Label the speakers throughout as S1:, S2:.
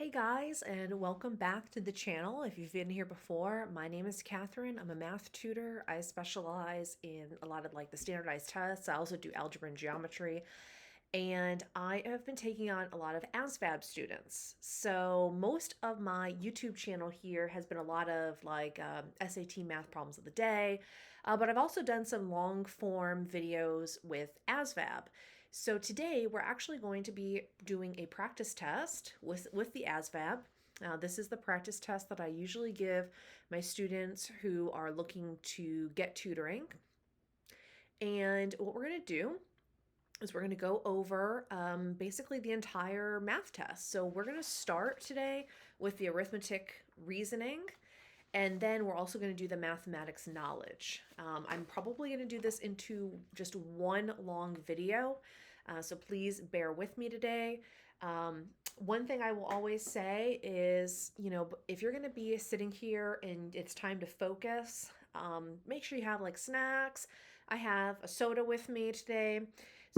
S1: Hey guys, and welcome back to the channel. If you've been here before, my name is Catherine. I'm a math tutor. I specialize in a lot of like the standardized tests. I also do algebra and geometry, and I have been taking on a lot of ASVAB students. So most of my YouTube channel here has been a lot of like SAT math problems of the day, but I've also done some long form videos with ASVAB. So today we're actually going to be doing a practice test with the ASVAB. This is the practice test that I usually give my students who are looking to get tutoring. And what we're going to do is we're going to go over basically the entire math test. So we're going to start today with the arithmetic reasoning, and then we're also going to do the mathematics knowledge. I'm probably going to do this into just one long video, so please bear with me today. One thing I will always say is, if you're going to be sitting here and it's time to focus, make sure you have like snacks. I have a soda with me today.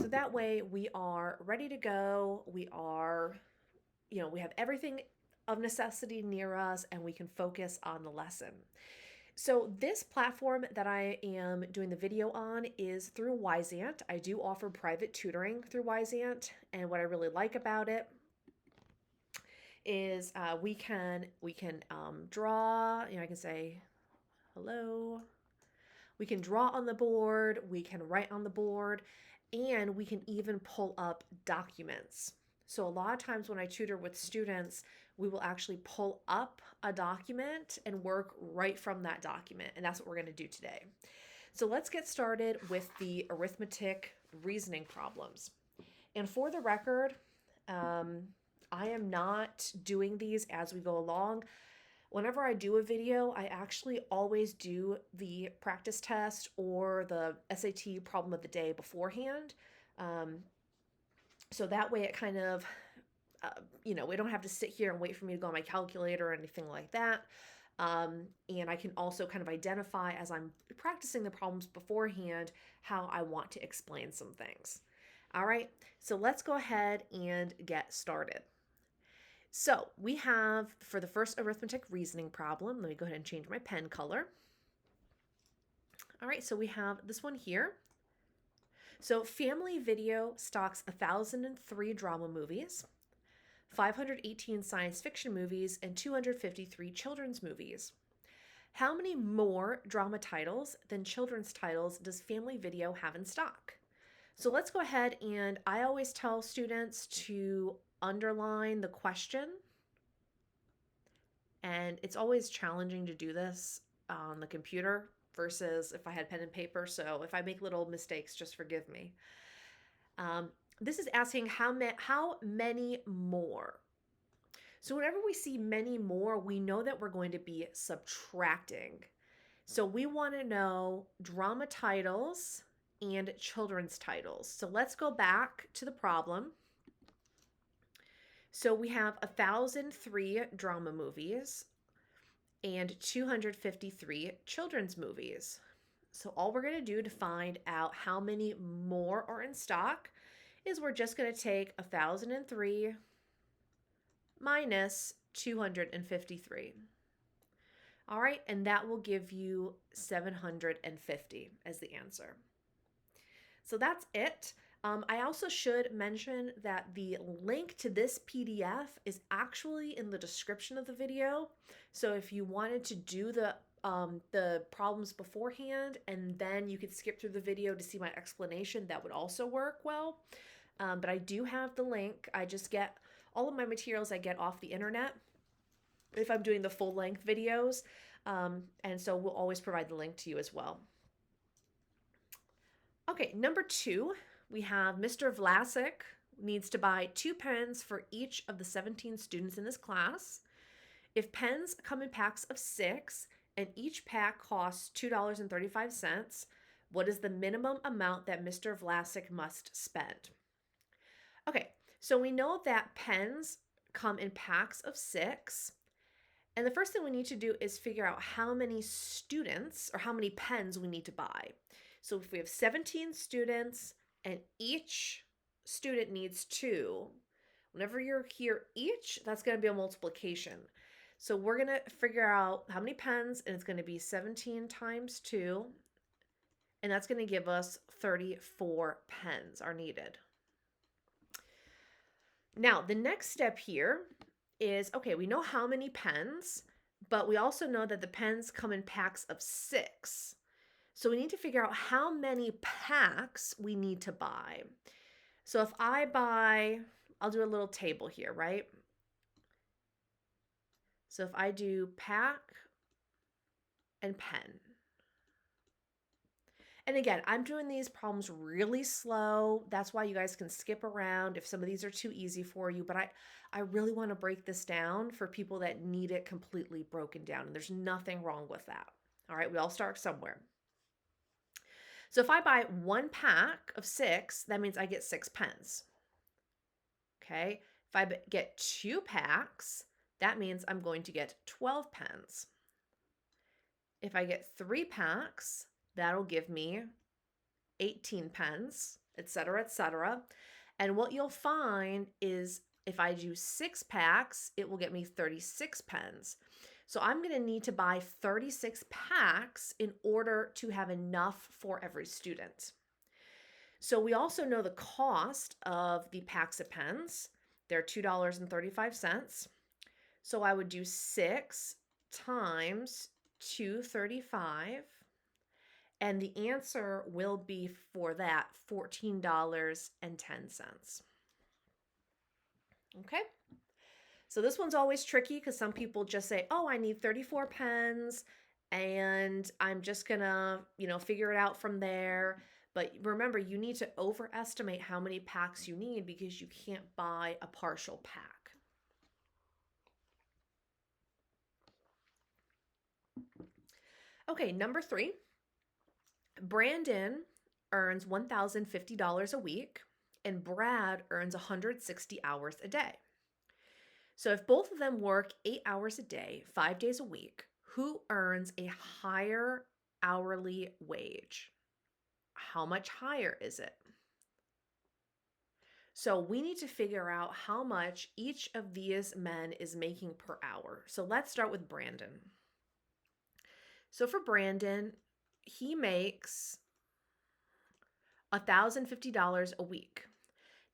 S1: So that way we are ready to go. We have everything of necessity near us and we can focus on the lesson. So this platform that I am doing the video on is through Wyzant. I do offer private tutoring through Wyzant, and what I really like about it is we can draw. I can say hello. We can draw on the board. We can write on the board, and we can even pull up documents. So a lot of times when I tutor with students, we will actually pull up a document and work right from that document. And that's what we're going to do today. So let's get started with the arithmetic reasoning problems. And for the record, I am not doing these as we go along. Whenever I do a video, I actually always do the practice test or the SAT problem of the day beforehand. So that way it kind of, we don't have to sit here and wait for me to go on my calculator or anything like that. And I can also kind of identify as I'm practicing the problems beforehand how I want to explain some things. All right, so let's go ahead and get started. So we have, for the first arithmetic reasoning problem, let me go ahead and change my pen color. All right, so we have this one here. So Family Video stocks 1,003 drama movies, 518 science fiction movies, and 253 children's movies. How many more drama titles than children's titles does Family Video have in stock? So let's go ahead, and I always tell students to underline the question. And it's always challenging to do this on the computer versus if I had pen and paper. So if I make little mistakes, just forgive me. This is asking how many more. So whenever we see many more, we know that we're going to be subtracting. So we want to know drama titles and children's titles. So let's go back to the problem. So we have 1,003 drama movies and 253 children's movies. So all we're going to do to find out how many more are in stock is we're just going to take 1,003 minus 253. All right, and that will give you 750 as the answer. So that's it. I also should mention that the link to this PDF is actually in the description of the video. So if you wanted to do the problems beforehand and then you could skip through the video to see my explanation, that would also work well. But I do have the link. I just get all of my materials I get off the internet if I'm doing the full length videos. And so we'll always provide the link to you as well. Okay, number 2. We have Mr. Vlasic needs to buy 2 pens for each of the 17 students in this class. If pens come in packs of 6 and each pack costs $2.35, what is the minimum amount that Mr. Vlasic must spend? Okay, so we know that pens come in packs of 6. And the first thing we need to do is figure out how many students or how many pens we need to buy. So if we have 17 students, and each student needs 2, Whenever you're here each, that's going to be a multiplication. So we're going to figure out how many pens, and it's going to be 17 times 2, and that's going to give us 34 pens are needed. Now, the next step here is, okay, we know how many pens, but we also know that the pens come in packs of 6. So we need to figure out how many packs we need to buy. So if I buy, I'll do a little table here, right? So if I do pack and pen. And again, I'm doing these problems really slow. That's why you guys can skip around if some of these are too easy for you. But I really want to break this down for people that need it completely broken down. And there's nothing wrong with that. All right, we all start somewhere. So if I buy 1 pack of 6, that means I get 6 pens. Okay, if I get 2 packs, that means I'm going to get 12 pens. If I get 3 packs, that'll give me 18 pens, etc., etc. And what you'll find is if I do 6 packs, it will get me 36 pens. So I'm going to need to buy 36 packs in order to have enough for every student. So we also know the cost of the packs of pens. They're $2.35. So I would do 6 times 235. And the answer will be for that $14.10. Okay? So this one's always tricky because some people just say, oh, I need 34 pens and I'm just gonna, figure it out from there. But remember, you need to overestimate how many packs you need because you can't buy a partial pack. Okay, number 3. Brandon earns $1,050 a week and Brad earns 160 hours a day. So if both of them work 8 hours a day, 5 days a week, who earns a higher hourly wage? How much higher is it? So we need to figure out how much each of these men is making per hour. So let's start with Brandon. So for Brandon, he makes $1,050 a week.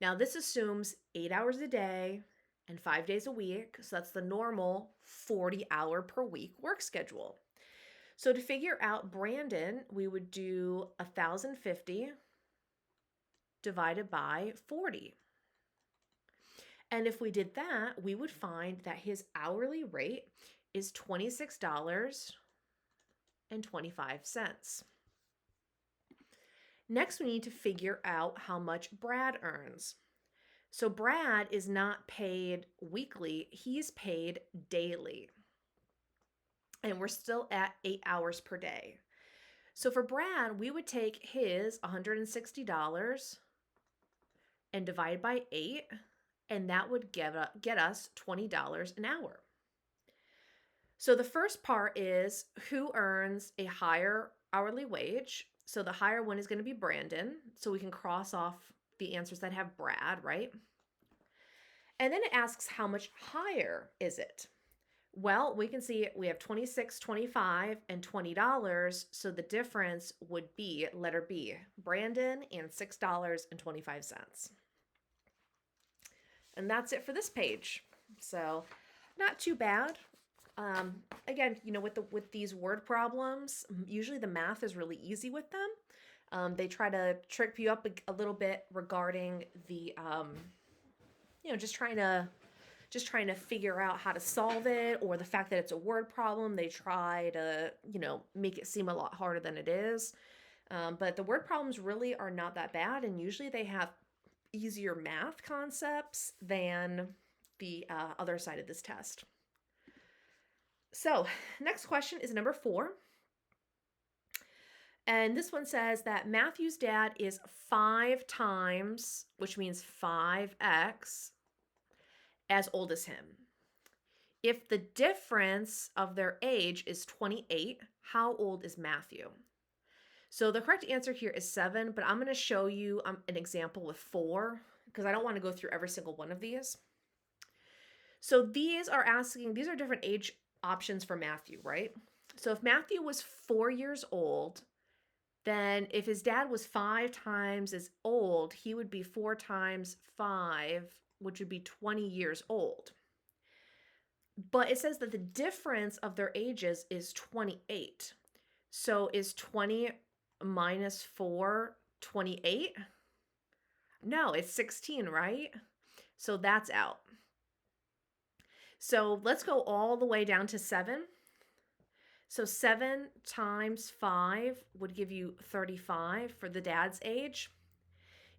S1: Now this assumes 8 hours a day and 5 days a week. So that's the normal 40-hour per week work schedule. So to figure out Brandon, we would do 1,050 divided by 40. And if we did that, we would find that his hourly rate is $26.25. Next, we need to figure out how much Brad earns. So Brad is not paid weekly, he's paid daily. And we're still at 8 hours per day. So for Brad, we would take his $160 and divide by 8, and that would get us $20 an hour. So the first part is who earns a higher hourly wage. So the higher one is going to be Brandon. So we can cross off the answers that have Brad, right? And then it asks how much higher is it? Well, we can see we have $26.25 and $20. So the difference would be letter B, Brandon, and $6.25. And that's it for this page. So not too bad. Again, with these word problems, usually the math is really easy with them. They try to trick you up a little bit regarding the, just trying to figure out how to solve it, or the fact that it's a word problem. They try to, make it seem a lot harder than it is. But the word problems really are not that bad, and usually they have easier math concepts than the other side of this test. So next question is number 4. And this one says that Matthew's dad is 5 times, which means 5x, as old as him. If the difference of their age is 28, how old is Matthew? So the correct answer here is 7, but I'm going to show you an example with 4 because I don't want to go through every single one of these. So these are different age options for Matthew, right? So if Matthew was 4 years old, then if his dad was 5 times as old, he would be 4 times 5, which would be 20 years old. But it says that the difference of their ages is 28. So is 20 minus 4 28? No, it's 16, right? So that's out. So let's go all the way down to 7. So 7 times 5 would give you 35 for the dad's age.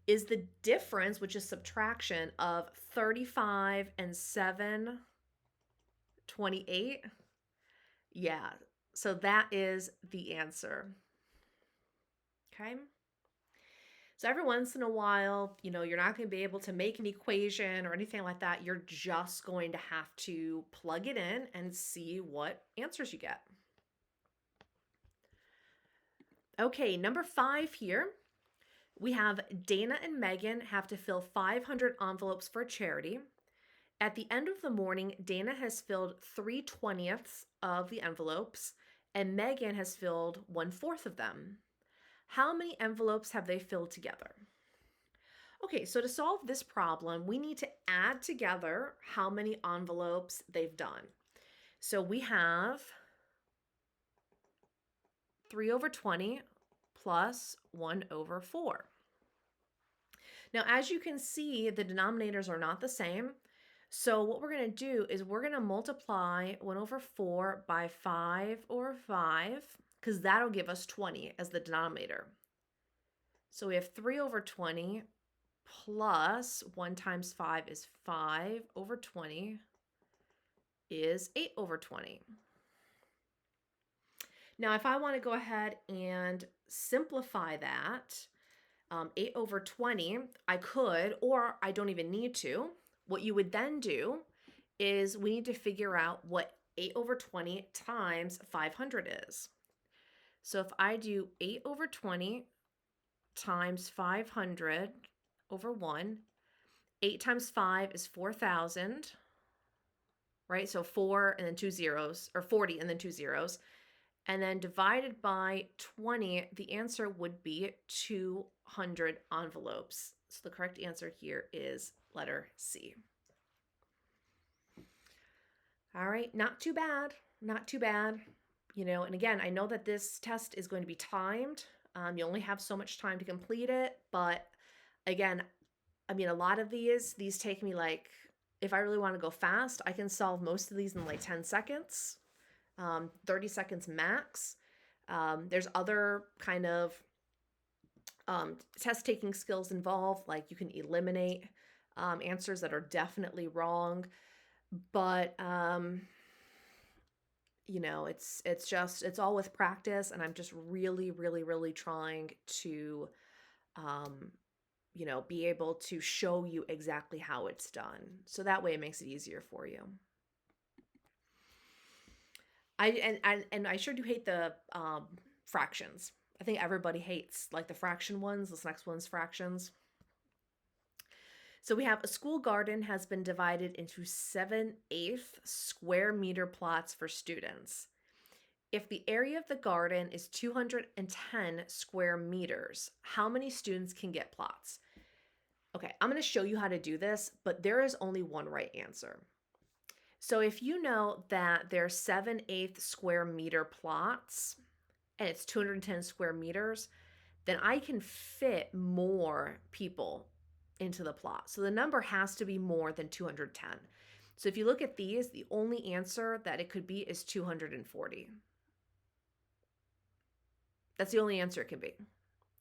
S1: Is the difference, which is subtraction, of 35 and 7, 28? Yeah, so that is the answer. Okay. So every once in a while, you're not going to be able to make an equation or anything like that. You're just going to have to plug it in and see what answers you get. Okay, number 5 here. We have Dana and Megan have to fill 500 envelopes for charity. At the end of the morning, Dana has filled 3/20 of the envelopes, and Megan has filled 1/4 of them. How many envelopes have they filled together? Okay, so to solve this problem, we need to add together how many envelopes they've done. So we have 3/20 plus 1/4. Now, as you can see, the denominators are not the same. So what we're going to do is we're going to multiply 1/4 by 5/5, because that'll give us 20 as the denominator. So we have 3/20 plus 1 times 5 is 5/20 is 8/20. Now, if I want to go ahead and simplify that, 8/20, I could, or I don't even need to. What you would then do is we need to figure out what 8/20 times 500 is. So if I do 8/20 times 500 over 1, 8 times 5 is 4,000, right? So 4 and then 2 zeros, or 40 and then 2 zeros. And then divided by 20, the answer would be 200 envelopes. So the correct answer here is letter C. All right, not too bad, not too bad. And again, I know that this test is going to be timed. You only have so much time to complete it, but again, a lot of these take me if I really want to go fast, I can solve most of these in 10 seconds, 30 seconds max. There's other kind of test taking skills involved, like you can eliminate answers that are definitely wrong, but it's all with practice, and I'm just really, really, really trying to be able to show you exactly how it's done, so that way it makes it easier for you. I sure do hate the fractions. I think everybody hates the fraction ones. This next one's fractions. So we have a school garden has been divided into 7/8 square meter plots for students. If the area of the garden is 210 square meters, how many students can get plots? Okay, I'm going to show you how to do this, but there is only one right answer. So if you know that there's 7/8 square meter plots and it's 210 square meters, then I can fit more people into the plot. So the number has to be more than 210. So if you look at these, the only answer that it could be is 240. That's the only answer it can be.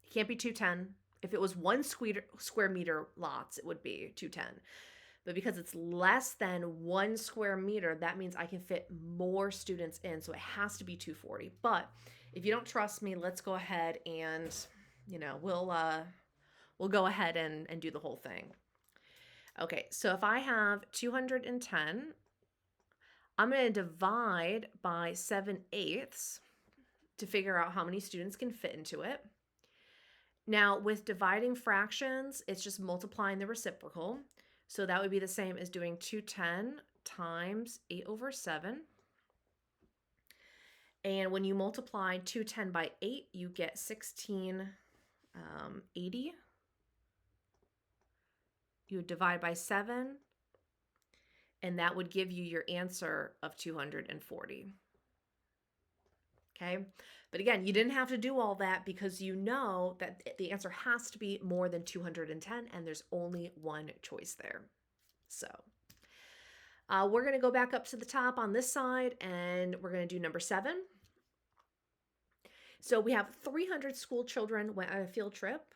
S1: It can't be 210. If it was 1 square meter lots, it would be 210. But because it's less than 1 square meter, that means I can fit more students in. So it has to be 240. But if you don't trust me, let's go ahead and, we'll go ahead and do the whole thing. Okay, so if I have 210, I'm going to divide by 7/8 to figure out how many students can fit into it. Now, with dividing fractions, it's just multiplying the reciprocal. So that would be the same as doing 210 times 8 over 7. And when you multiply 210 by 8, you get 1680. You would divide by 7, and that would give you your answer of 240. Okay, but again, you didn't have to do all that because you know that the answer has to be more than 210, and there's only one choice there. So we're going to go back up to the top on this side, and we're going to do number 7. So we have 300 school children went on a field trip.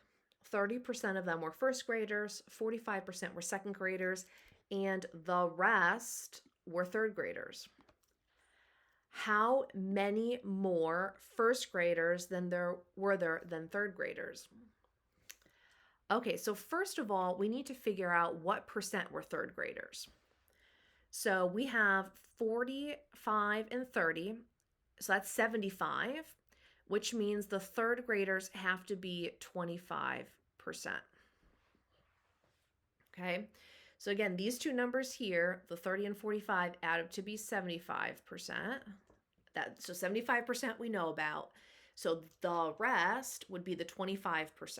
S1: 30% of them were first graders, 45% were second graders, and the rest were third graders. How many more first graders than than third graders? Okay, so first of all, we need to figure out what percent were third graders. So we have 45 and 30, so that's 75, which means the third graders have to be 25%. Okay, so again, these two numbers here, the 30 and 45, add up to be 75%. So 75% we know about. So the rest would be the 25%.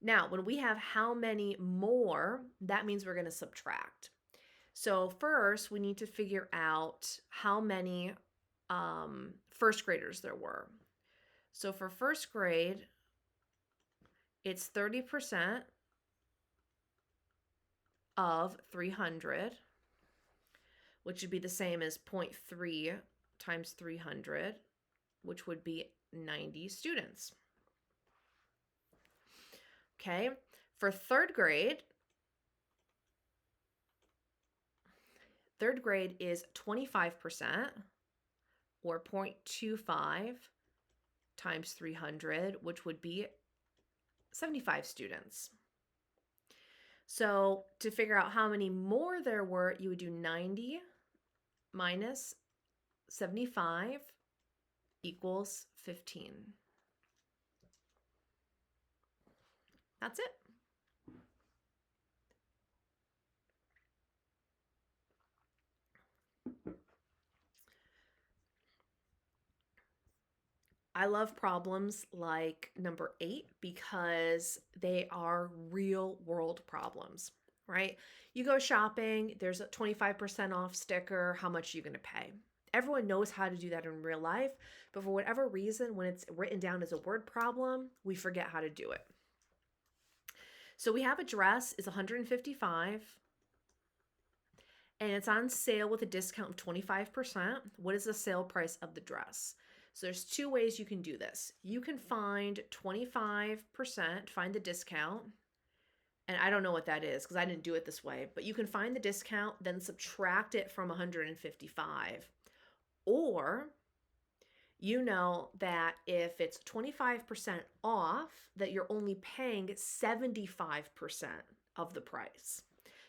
S1: Now, when we have how many more, that means we're going to subtract. So first, we need to figure out how many first graders there were. So for first grade, it's 30% of 300, which would be the same as 0.3 times 300, which would be 90 students. Okay, for third grade is 25%, or 0.25 times 300, which would be 75 students. So to figure out how many more there were, you would do 90 minus 75 equals 15. That's it. I love problems like number 8 because they are real world problems, right? You go shopping, there's a 25% off sticker. How much are you going to pay? Everyone knows how to do that in real life, but for whatever reason, when it's written down as a word problem, we forget how to do it. So we have a dress is $155 and it's on sale with a discount of 25%. What is the sale price of the dress? So there's two ways you can do this. You can find 25%, find the discount, and I don't know what that is because I didn't do it this way, but you can find the discount, then subtract it from 155. Or you know that if it's 25% off, that you're only paying 75% of the price.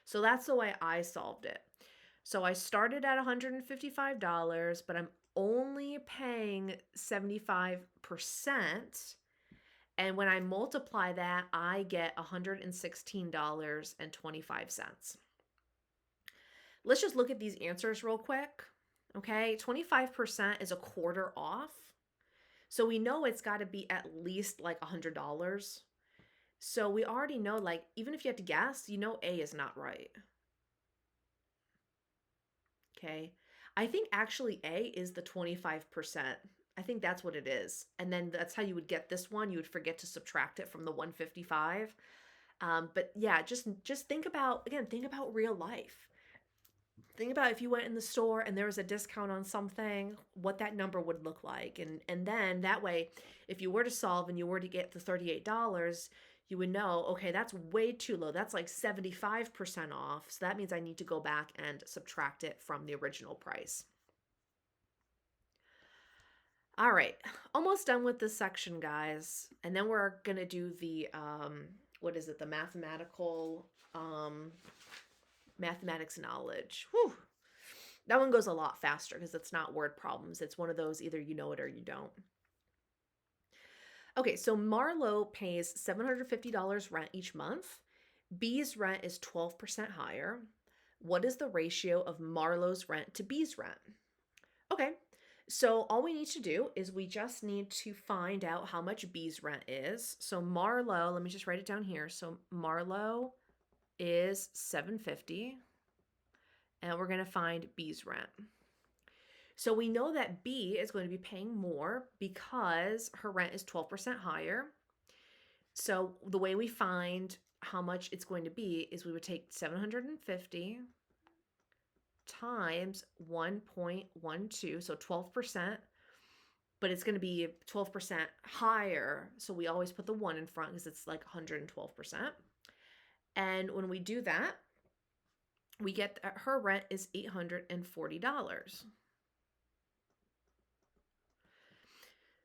S1: So that's the way I solved it. So I started at $155, but I'm only paying 75%. And when I multiply that, I get $116.25. Let's just look at these answers real quick. Okay, 25% is a quarter off. So we know it's got to be at least like $100. So we already know, like, even if you had to guess, you know A is not right. Okay, I think actually A is the 25%. I think that's what it is. And then that's how you would get this one. You would forget to subtract it from the 155. But yeah, just think about, again, think about real life. Think about if you went in the store and there was a discount on something, what that number would look like. And then that way, if you were to solve and you were to get the $38, you would know, okay, that's way too low. That's like 75% off. So that means I need to go back and subtract it from the original price. All right, almost done with this section, guys. And then we're going to do the, the mathematics knowledge. Whew. That one goes a lot faster because it's not word problems. It's one of those either you know it or you don't. Okay, so Marlo pays $750 rent each month. B's rent is 12% higher. What is the ratio of Marlowe's rent to B's rent? Okay, so all we need to do is we just need to find out how much B's rent is. So Marlowe, let me just write it down here. So Marlowe is $750, and we're going to find B's rent. So we know that B is going to be paying more because her rent is 12% higher. So the way we find how much it's going to be is we would take 750 times 1.12, so 12%, but it's going to be 12% higher. So we always put the 1 in front because it's like 112%. And when we do that, we get that her rent is $840.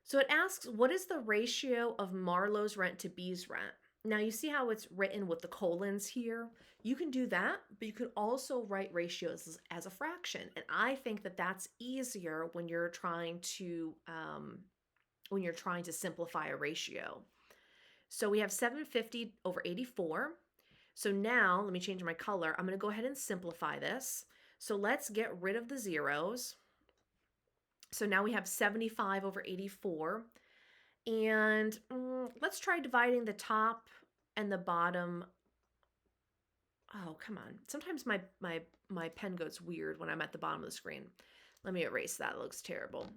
S1: So it asks, what is the ratio of Marlowe's rent to B's rent? Now you see how it's written with the colons here? You can do that, but you could also write ratios as a fraction. And I think that that's easier when you're trying to simplify a ratio. So we have 750 over 84. So now let me change my color. I'm going to go ahead and simplify this. So let's get rid of the zeros. So now we have 75 over 84. And let's try dividing the top and the bottom. Oh, come on. Sometimes my pen goes weird when I'm at the bottom of the screen. Let me erase that. It looks terrible.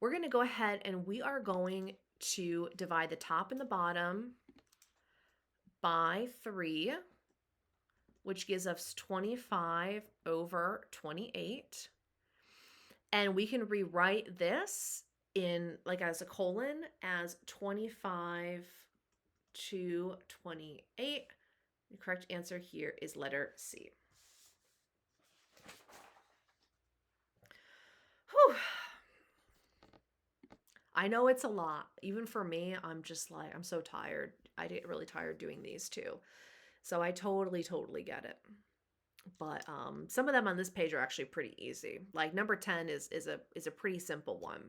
S1: We're going to go ahead and we are going to divide the top and the bottom by 3, which gives us 25 over 28. And we can rewrite this in like as a colon as 25 to 28. The correct answer here is letter C. Whew. I know it's a lot. Even for me, I'm just like, I'm so tired. I get really tired doing these too. So I totally get it. But some of them on this page are actually pretty easy. Like number 10 is a pretty simple one.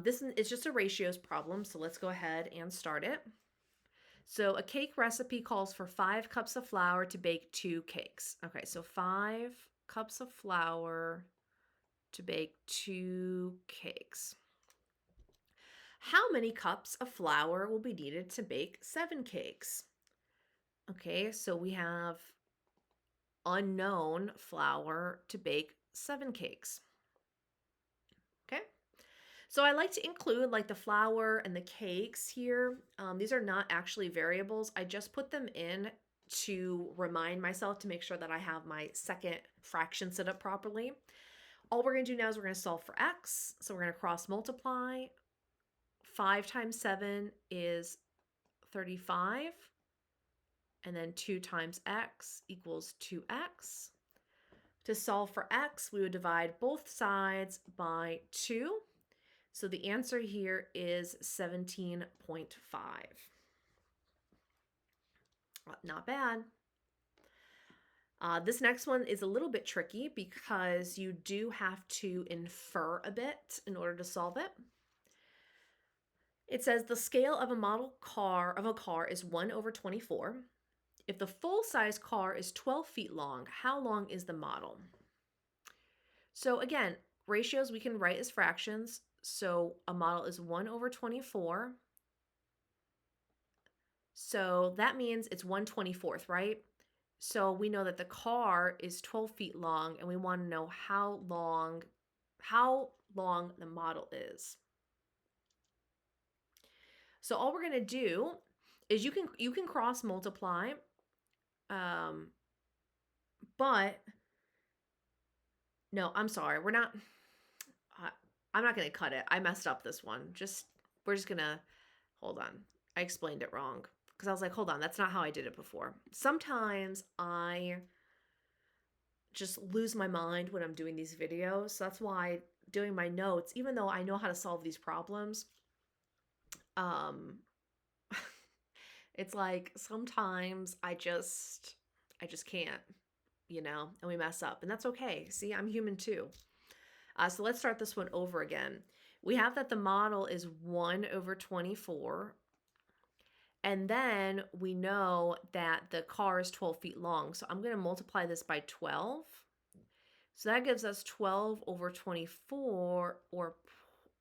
S1: This is just a ratios problem, so let's go ahead and start it. So a cake recipe calls for 5 cups of flour to bake 2 cakes. Okay, so 5 cups of flour to bake 2 cakes. How many cups of flour will be needed to bake 7 cakes? Okay, so we have unknown flour to bake 7 cakes. Okay, so I like to include like the flour and the cakes here. These are not actually variables. I just put them in to remind myself to make sure that I have my second fraction set up properly. All we're going to do now is we're going to solve for x. So we're going to cross multiply. 5 times 7 is 35. And then 2 times x equals 2x. To solve for x, we would divide both sides by 2. So the answer here is 17.5. Not bad. This next one is a little bit tricky because you do have to infer a bit in order to solve it. It says the scale of a model car is 1 over 24. If the full-size car is 12 feet long, how long is the model? So again, ratios we can write as fractions. So a model is 1 over 24. So that means it's 1/24th, right? So we know that the car is 12 feet long, and we want to know how long the model is. So all we're going to do is you can cross multiply, but no, I'm sorry, I'm not going to cut it. I messed up this one. We're just going to, hold on. I explained it wrong because I was like, hold on, that's not how I did it before. Sometimes I just lose my mind when I'm doing these videos. So that's why doing my notes, even though I know how to solve these problems, it's like sometimes I just can't, and we mess up, and that's okay. See, I'm human too. So let's start this one over again. We have that the model is 1 over 24, And then we know that the car is 12 feet long. So I'm going to multiply this by 12. So that gives us 12 over 24 or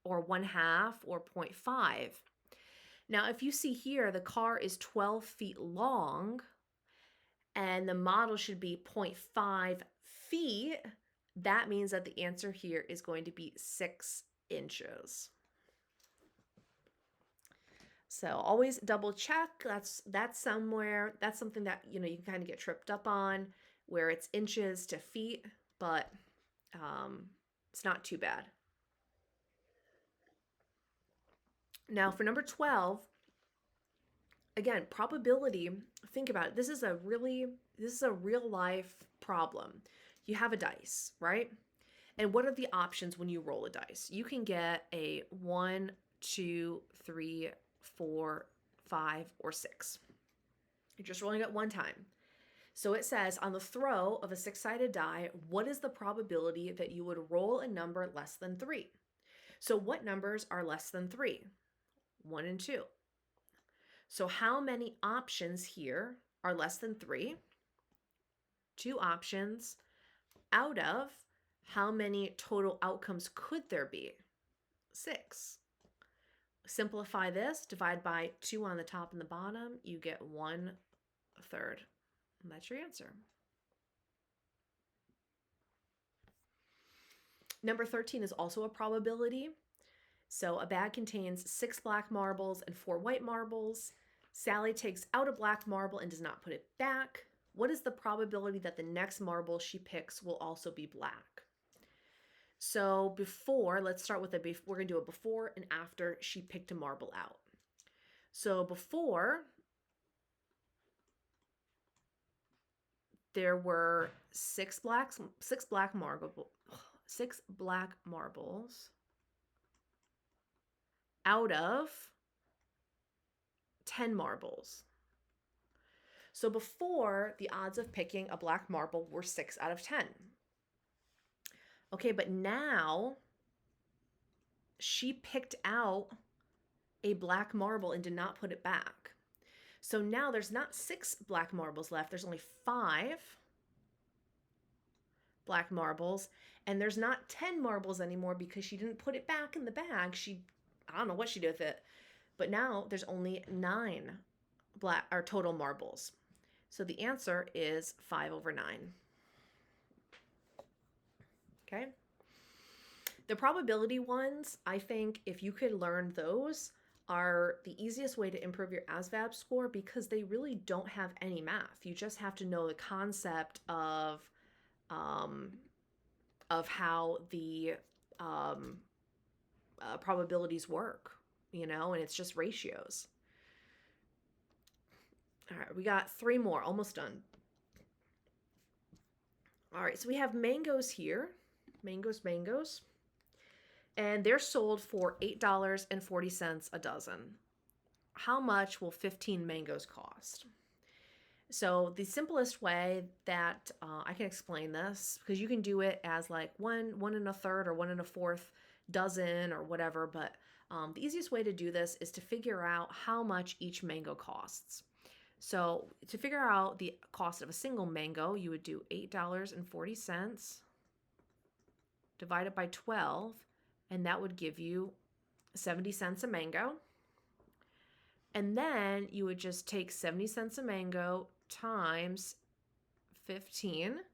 S1: 1/2 or 0.5. Now, if you see here, the car is 12 feet long and the model should be 0.5 feet. That means that the answer here is going to be 6 inches. So always double check. That's somewhere, that's something that, you can kind of get tripped up on, where it's inches to feet, but it's not too bad. Now for number 12, again, probability, think about it. This is a real life problem. You have a dice, right? And what are the options when you roll a dice? You can get a 1, 2, 3, 4, 5, or 6. You're just rolling it one time. So it says on the throw of a 6-sided die, what is the probability that you would roll a number less than 3? So what numbers are less than 3? 1 and 2. So how many options here are less than 3? 2 options out of how many total outcomes could there be? 6. Simplify this, divide by 2 on the top and the bottom, you get 1/3. And that's your answer. Number 13 is also a probability. So a bag contains 6 black marbles and 4 white marbles. Sally takes out a black marble and does not put it back. What is the probability that the next marble she picks will also be black? So before, let's start with we're going to do a before and after she picked a marble out. So before, there were 6 black marbles out of 10 marbles. So before, the odds of picking a black marble were 6 out of 10. Okay, but now she picked out a black marble and did not put it back. So now there's not 6 black marbles left. There's only 5 black marbles. And there's not 10 marbles anymore because she didn't put it back in the bag. I don't know what she did with it. But now there's only 9 total marbles. So the answer is 5/9. Okay. The probability ones, I think if you could learn those, are the easiest way to improve your ASVAB score because they really don't have any math. You just have to know the concept of how the probabilities work, and it's just ratios. All right, we got 3 more, almost done. All right, so we have mangoes here. Mangoes. And they're sold for $8.40 a dozen. How much will 15 mangoes cost? So the simplest way that I can explain this, because you can do it as like 1 1/3 or 1 1/4 dozen or whatever, but the easiest way to do this is to figure out how much each mango costs. So to figure out the cost of a single mango, you would do $8.40 divided by 12, and that would give you 70 cents a mango. And then you would just take 70 cents a mango times 15,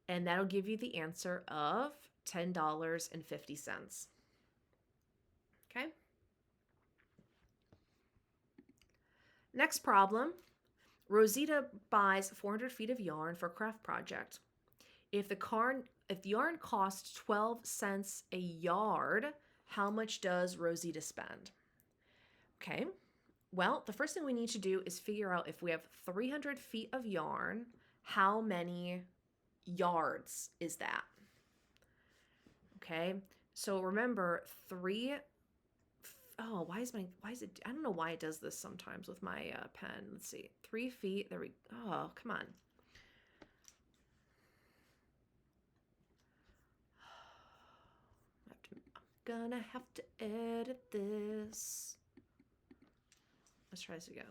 S1: and that'll give you the answer of $10.50. Okay? Next problem. Rosita buys 400 feet of yarn for a craft project. If the yarn costs 12 cents a yard, how much does Rosita spend? Okay, well, the first thing we need to do is figure out if we have 300 feet of yarn, how many yards is that? Okay, so remember why is it, I don't know why it does this sometimes with my pen. Let's see, 3 feet, there we go. Oh, come on. I'm gonna have to edit this. Let's try this again.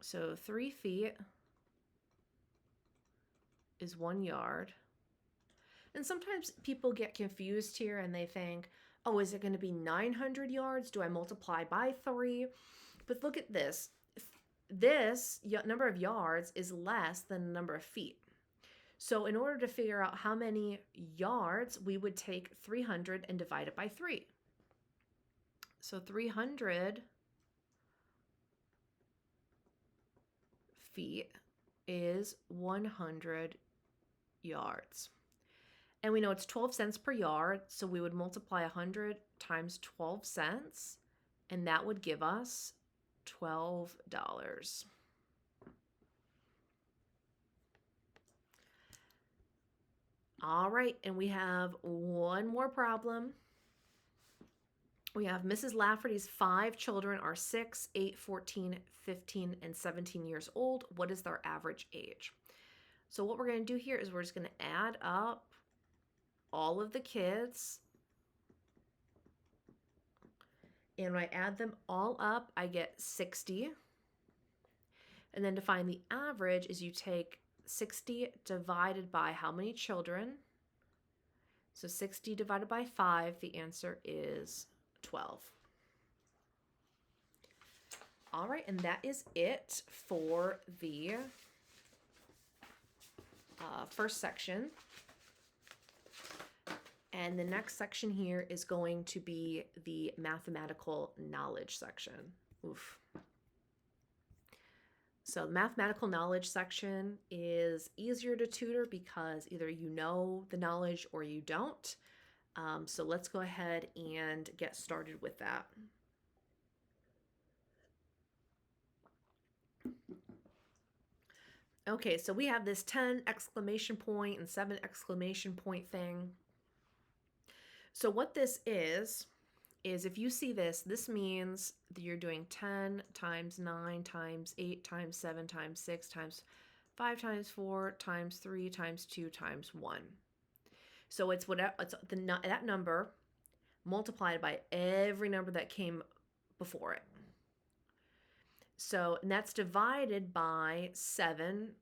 S1: So 3 feet is 1 yard. And sometimes people get confused here and they think, oh, is it going to be 900 yards? Do I multiply by 3? But look at this. This number of yards is less than the number of feet. So in order to figure out how many yards, we would take 300 and divide it by 3. So 300 feet is 100 yards. And we know it's 12 cents per yard, so we would multiply 100 times 12 cents, and that would give us $12. All right, and we have one more problem. We have Mrs. Lafferty's 5 children are 6, 8, 14, 15, and 17 years old. What is their average age? So what we're going to do here is we're just going to add up all of the kids. And when I add them all up, I get 60. And then to find the average is you take 60 divided by how many children? So 60 divided by 5, the answer is 12. All right, and that is it for the first section. And the next section here is going to be the mathematical knowledge section. Oof. So the mathematical knowledge section is easier to tutor because either you know the knowledge or you don't. So let's go ahead and get started with that. Okay, so we have this 10 exclamation point and 7 exclamation point thing. So what this is if you see this, this means that you're doing 10 times 9 times 8 times 7 times 6 times 5 times 4 times 3 times 2 times 1. So it's whatever, it's that number multiplied by every number that came before it. So, and that's divided by 7,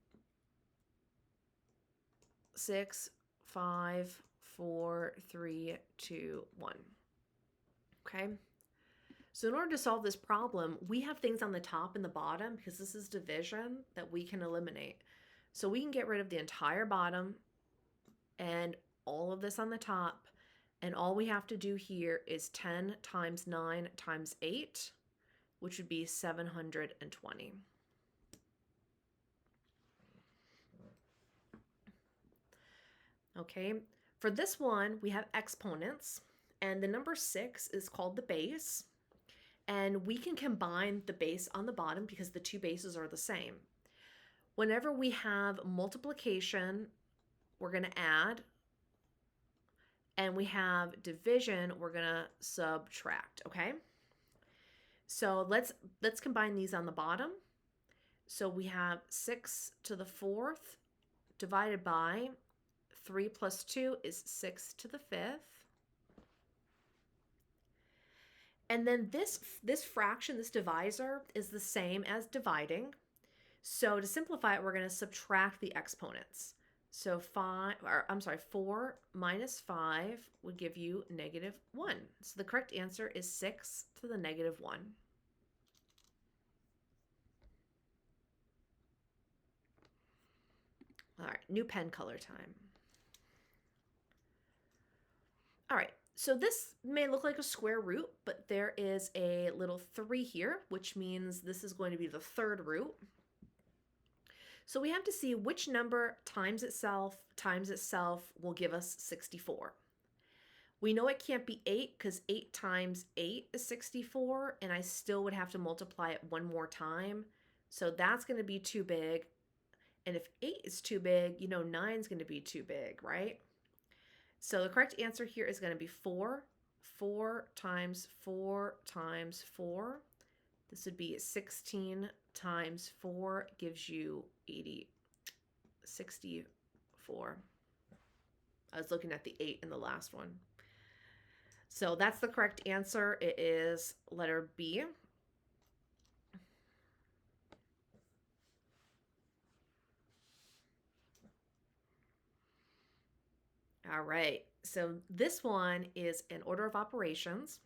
S1: 6, 5, 4, 3, 2, 1. Okay? So in order to solve this problem, we have things on the top and the bottom because this is division that we can eliminate. So we can get rid of the entire bottom and all of this on the top. And all we have to do here is 10 times 9 times 8, which would be 720. Okay, for this one, we have exponents, and the number 6 is called the base. And we can combine the base on the bottom because the two bases are the same. Whenever we have multiplication, we're going to add. And we have division, we're going to subtract, okay? So let's combine these on the bottom. So we have 6 to the 4th divided by 3 plus 2 is 6 to the 5th. And then this fraction, this divisor, is the same as dividing. So to simplify it, we're going to subtract the exponents. So 4 minus 5 would give you -1. So the correct answer is 6 to the -1. All right, new pen color time. All right, so this may look like a square root, but there is a little 3 here, which means this is going to be the third root. So we have to see which number times itself will give us 64. We know it can't be 8 because 8 times 8 is 64, and I still would have to multiply it one more time. So that's going to be too big. And if 8 is too big, you know 9 is going to be too big, right? So the correct answer here is going to be 4. 4 times 4 times 4. This would be 16 times 4 gives you 64. I was looking at the 8 in the last one. So that's the correct answer. It is letter B. All right. So this one is an order of operations.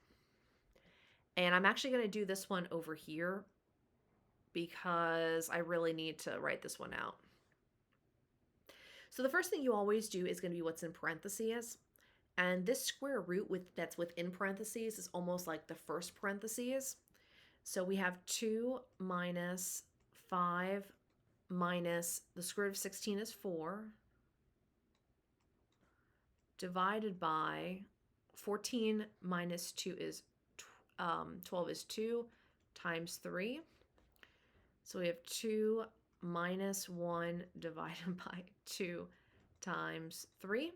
S1: And I'm actually going to do this one over here because I really need to write this one out. So the first thing you always do is going to be what's in parentheses. And this square root that's within parentheses is almost like the first parentheses. So we have 2 minus 5 minus the square root of 16 is 4 divided by 14 minus 2 is 12 is 2 times 3. So we have 2 minus 1 divided by 2 times 3.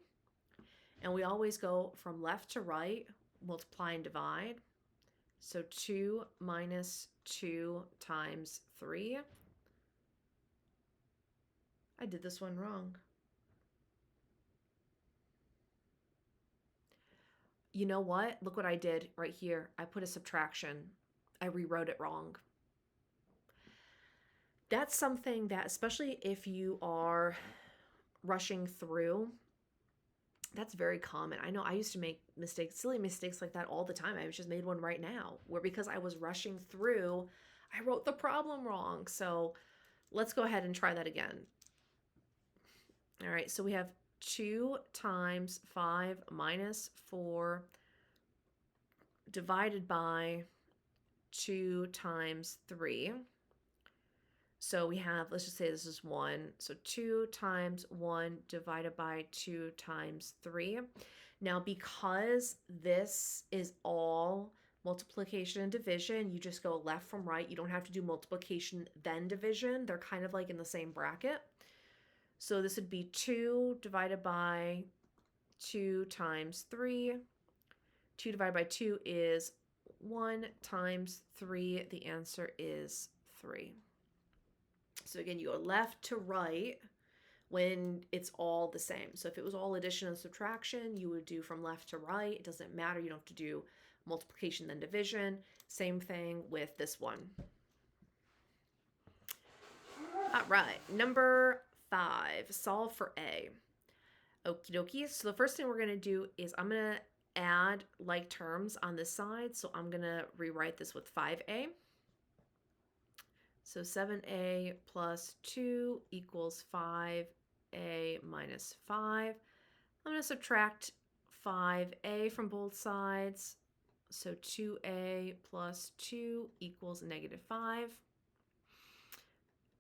S1: And we always go from left to right, multiply and divide. So 2 minus 2 times 3. I did this one wrong. You know what? Look what I did right here. I put a subtraction. I rewrote it wrong. That's something that, especially if you are rushing through, that's very common. I know I used to make mistakes, silly mistakes like that all the time. I just made one right now where because I was rushing through, I wrote the problem wrong. So let's go ahead and try that again. All right, so we have 2 times 5 minus 4 divided by 2 times 3. So we have, let's just say this is 1. So 2 times 1 divided by 2 times 3. Now, because this is all multiplication and division, you just go left from right. You don't have to do multiplication then division. They're kind of like in the same bracket. So this would be 2 divided by 2 times 3. 2 divided by 2 is 1 times 3. The answer is 3. So again, you go left to right when it's all the same. So if it was all addition and subtraction, you would do from left to right. It doesn't matter. You don't have to do multiplication then division. Same thing with this one. All right, number 5, solve for A. Okie dokie. So the first thing we're going to do is I'm going to add like terms on this side. So I'm going to rewrite this with 5A. So 7A plus 2 equals 5A minus 5. I'm going to subtract 5A from both sides. So 2A plus 2 equals negative 5.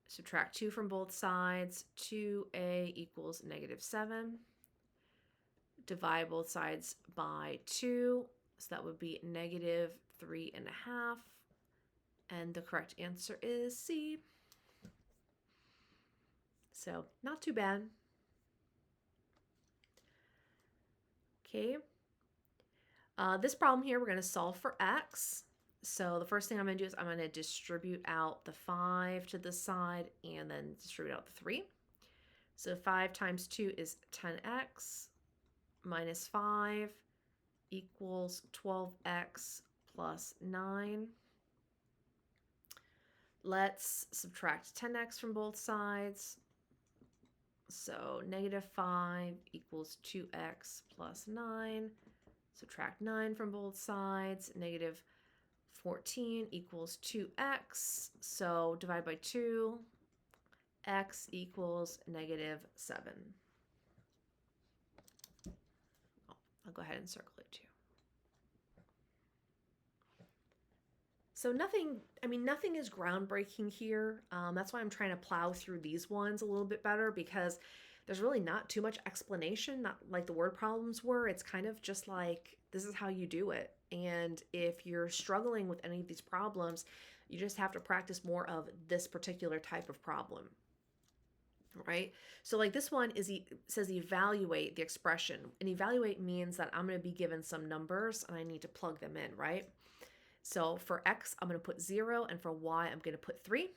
S1: Subtract 2 from both sides. 2A equals negative 7. Divide both sides by 2. So that would be negative 3.5. And the correct answer is C. So not too bad. Okay. This problem here, we're going to solve for x. So the first thing I'm going to do is I'm going to distribute out the 5 to the side and then distribute out the 3. So 5 times 2 is 10x minus 5 equals 12x plus 9. Let's subtract 10x from both sides. So negative 5 equals 2x plus 9. Subtract 9 from both sides. Negative 14 equals 2x. So divide by 2. X equals negative 7. I'll go ahead and circle it too. So nothing is groundbreaking here. That's why I'm trying to plow through these ones a little bit better because there's really not too much explanation, not like the word problems were. It's kind of just like, this is how you do it. And if you're struggling with any of these problems, you just have to practice more of this particular type of problem. Right? So like this one says evaluate the expression. And evaluate means that I'm going to be given some numbers and I need to plug them in, right? So for x, I'm going to put 0, and for y, I'm going to put 3.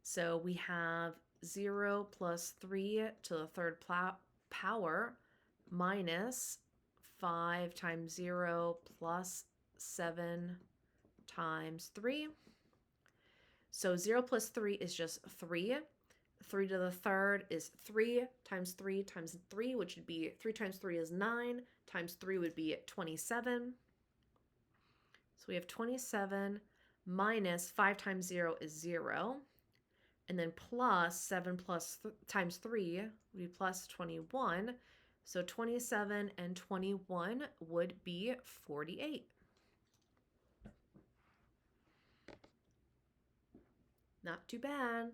S1: So we have 0 plus 3 to the third power minus 5 times 0 plus 7 times 3. So 0 plus 3 is just 3. 3 to the third is 3 times 3 times 3, which would be 3 times 3 is 9, times 3 would be 27. So we have 27 minus 5 times 0 is 0. And then plus 7 times 3 would be plus 21. So 27 and 21 would be 48. Not too bad.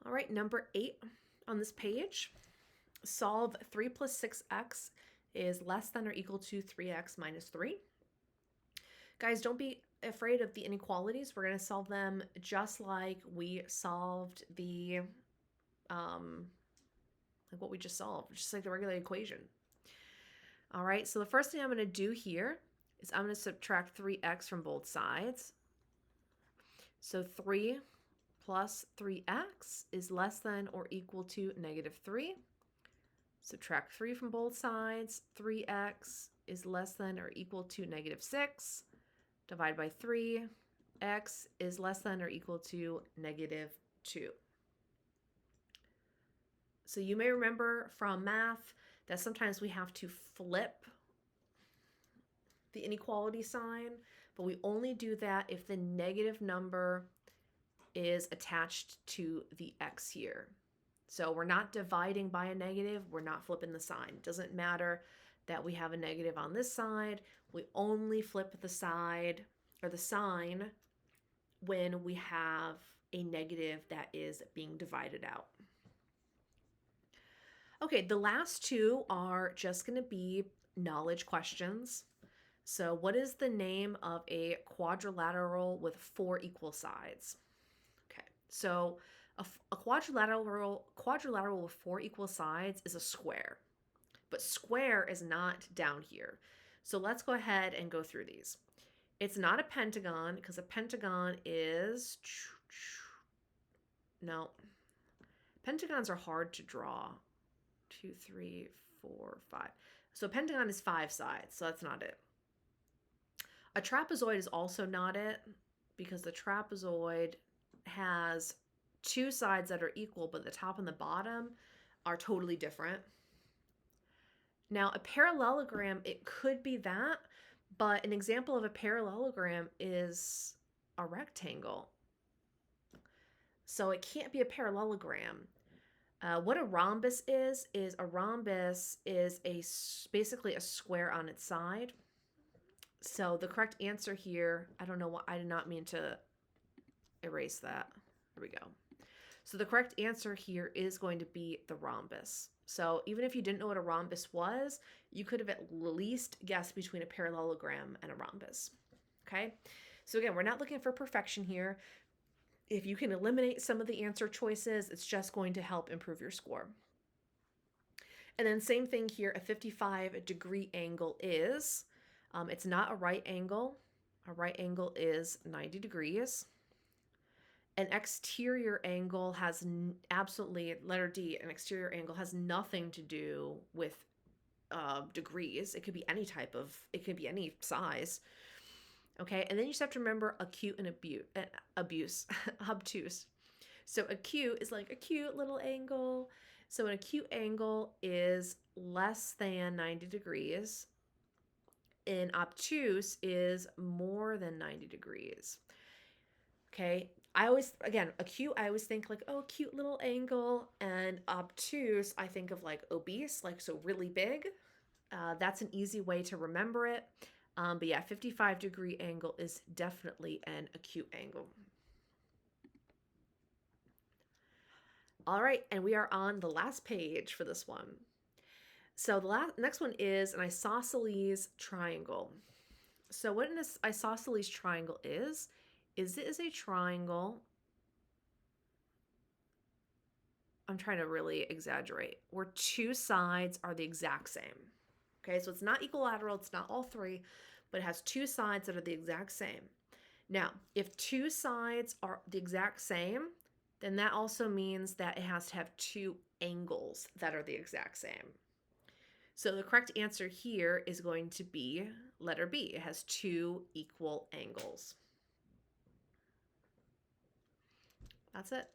S1: All right, number 8 on this page. Solve 3 plus 6x is less than or equal to 3x minus 3. Guys, don't be afraid of the inequalities. We're going to solve them just like we solved the, like what we just solved, just like the regular equation. All right, so the first thing I'm going to do here is I'm going to subtract 3x from both sides. So 3 plus 3x is less than or equal to negative 3. Subtract 3 from both sides. 3x is less than or equal to negative 6. Divide by 3. X is less than or equal to negative 2. So you may remember from math that sometimes we have to flip the inequality sign, but we only do that if the negative number is attached to the x here. So we're not dividing by a negative, we're not flipping the sign. It doesn't matter that we have a negative on this side, we only flip the side or the sign when we have a negative that is being divided out. Okay, the last two are just going to be knowledge questions. So what is the name of a quadrilateral with 4 equal sides? Okay, so a quadrilateral with 4 equal sides is a square, but square is not down here. So let's go ahead and go through these. It's not a pentagon because a pentagon is, no, pentagons are hard to draw. 2, 3, 4, 5. So a pentagon is 5 sides, so that's not it. A trapezoid is also not it because the trapezoid has 2 sides that are equal, but the top and the bottom are totally different. Now, a parallelogram, it could be that, but an example of a parallelogram is a rectangle. So it can't be a parallelogram. What a rhombus is a rhombus is basically a square on its side. So the correct answer here, I don't know what, I did not mean to erase that. There we go. So the correct answer here is going to be the rhombus. So even if you didn't know what a rhombus was, you could have at least guessed between a parallelogram and a rhombus. Okay? So again, we're not looking for perfection here. If you can eliminate some of the answer choices, it's just going to help improve your score. And then same thing here, a 55-degree angle is, it's not a right angle. A right angle is 90 degrees. An exterior angle has absolutely, letter D, an exterior angle has nothing to do with degrees. It could be any type of, it could be any size. Okay, and then you just have to remember acute and obtuse. So acute is like a cute little angle. So an acute angle is less than 90 degrees. And obtuse is more than 90 degrees. Okay, acute, I always think like, oh, cute little angle. And obtuse, I think of like obese, like so really big. That's an easy way to remember it. But yeah, 55-degree angle is definitely an acute angle. All right, and we are on the last page for this one. So the next one is an isosceles triangle. So what an isosceles triangle is it is a triangle. I'm trying to really exaggerate, where 2 sides are the exact same. Okay, so it's not equilateral, it's not all 3, but it has 2 sides that are the exact same. Now, if 2 sides are the exact same, then that also means that it has to have two angles that are the exact same. So the correct answer here is going to be letter B. It has two equal angles. That's it.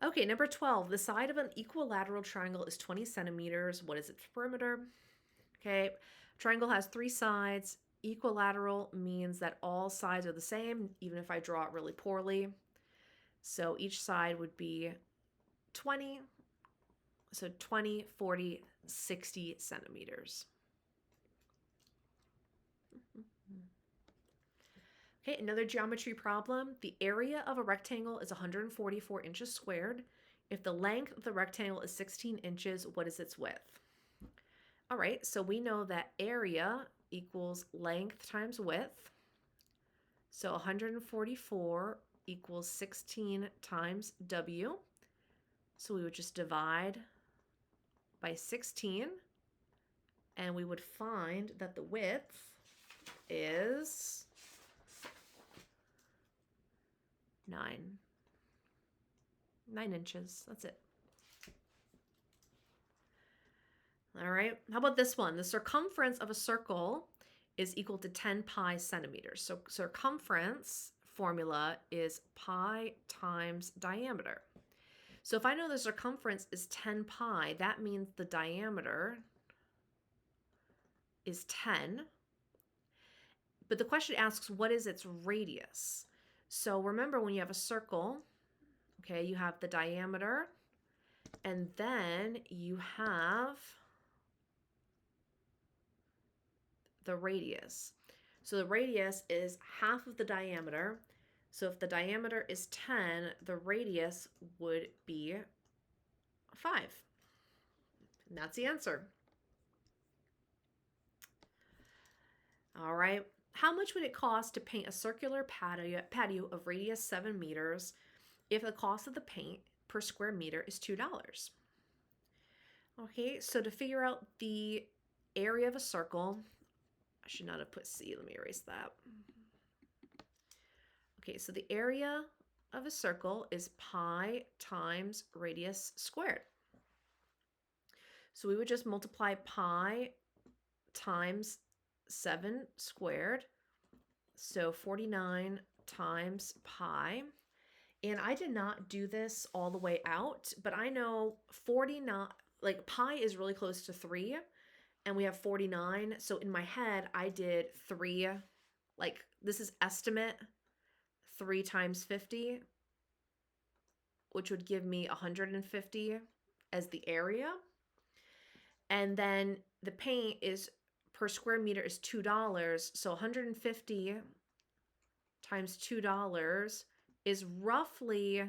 S1: Okay, number 12. The side of an equilateral triangle is 20 centimeters. What is its perimeter? Okay, triangle has three sides. Equilateral means that all sides are the same, even if I draw it really poorly. So each side would be 20. So 20, 40, 60 centimeters. Okay, another geometry problem. The area of a rectangle is 144 inches squared. If the length of the rectangle is 16 inches, what is its width? All right, so we know that area equals length times width. So 144 equals 16 times W. So we would just divide by 16, and we would find that the width is 9 inches. That's it. All right, how about this one? The circumference of a circle is equal to 10 pi centimeters. So circumference formula is pi times diameter. So if I know the circumference is 10 pi, that means the diameter is 10. But the question asks, what is its radius? So remember, when you have a circle, okay, you have the diameter, and then you have the radius. So the radius is half of the diameter. So if the diameter is 10, the radius would be 5. And that's the answer. All right. How much would it cost to paint a circular patio of radius 7 meters if the cost of the paint per square meter is $2? Okay, so to figure out the area of a circle, I should not have put C. Let me erase that. Okay, so the area of a circle is pi times radius squared. So we would just multiply pi times 7 squared. So 49 times pi. And I did not do this all the way out, but I know 49, like pi is really close to 3. And we have 49. So in my head, I did 3, like this is estimate 3 times 50, which would give me 150 as the area. And then the paint is per square meter is $2. So 150 times $2 is roughly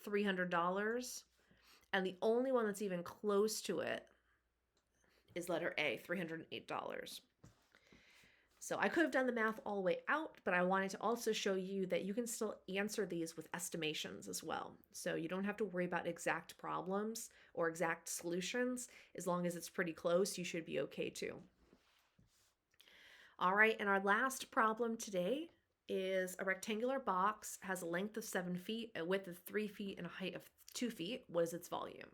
S1: $300. And the only one that's even close to it is letter A, $308. So I could have done the math all the way out, but I wanted to also show you that you can still answer these with estimations as well. So you don't have to worry about exact problems or exact solutions. As long as it's pretty close, you should be okay too. All right, and our last problem today is a rectangular box has a length of 7 feet, a width of 3 feet, and a height of 2 feet. What is its volume?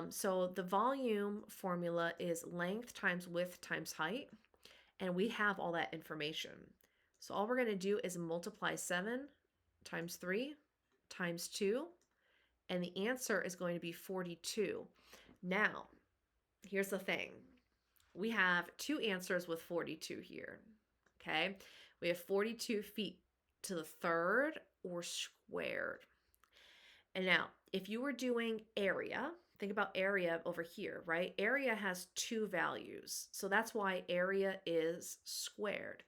S1: So the volume formula is length times width times height, and we have all that information. So all we're going to do is multiply 7 times 3 times 2, and the answer is going to be 42. Now, here's the thing. We have two answers with 42 here, okay? We have 42 feet to the third or squared. And now, if you were doing area, think about area over here, right? Area has 2 values, so that's why area is squared.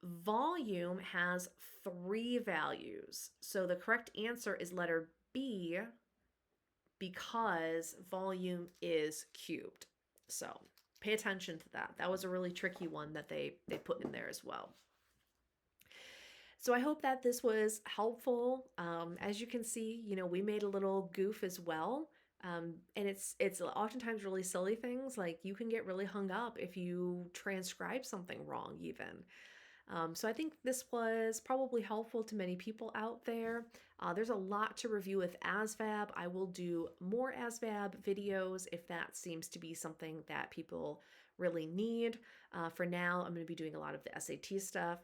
S1: Volume has 3 values, so the correct answer is letter B because volume is cubed. So pay attention to that. That was a really tricky one that they put in there as well. So I hope that this was helpful. As you can see, we made a little goof as well. And it's oftentimes really silly things, like you can get really hung up if you transcribe something wrong even. So I think this was probably helpful to many people out there. There's a lot to review with ASVAB. I will do more ASVAB videos if that seems to be something that people really need. For now, I'm going to be doing a lot of the SAT stuff.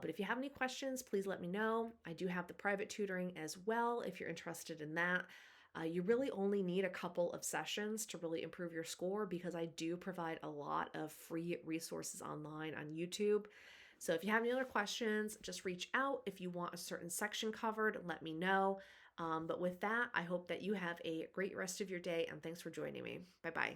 S1: But if you have any questions, please let me know. I do have the private tutoring as well if you're interested in that. You really only need a couple of sessions to really improve your score because I do provide a lot of free resources online on YouTube. So if you have any other questions, just reach out. If you want a certain section covered, let me know. But with that, I hope that you have a great rest of your day and thanks for joining me. Bye bye.